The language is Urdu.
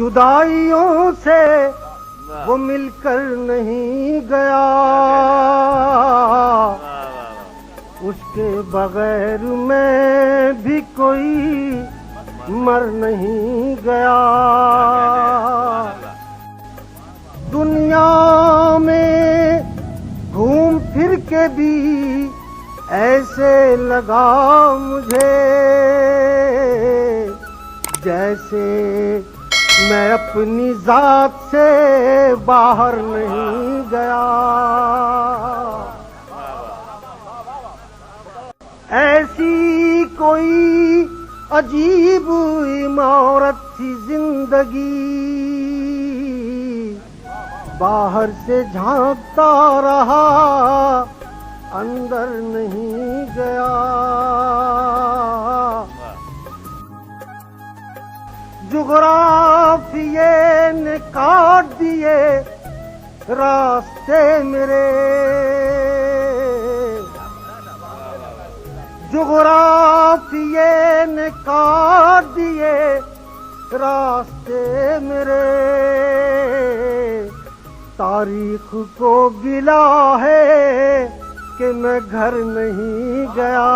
جدائیوں سے وہ مل کر نہیں گیا، اس کے بغیر میں بھی کوئی مر نہیں گیا۔ دنیا میں گھوم پھر کے بھی ایسے لگا مجھے جیسے میں اپنی ذات سے باہر نہیں گیا۔ ایسی کوئی عجیب عمارت تھی زندگی، باہر سے جھانکتا رہا اندر نہیں گیا۔ جغرافیے نے کاٹ دیے راستے میرے، جغرافیے نے کاٹ دیے راستے میرے، تاریخ کو گلا ہے کہ میں گھر نہیں گیا۔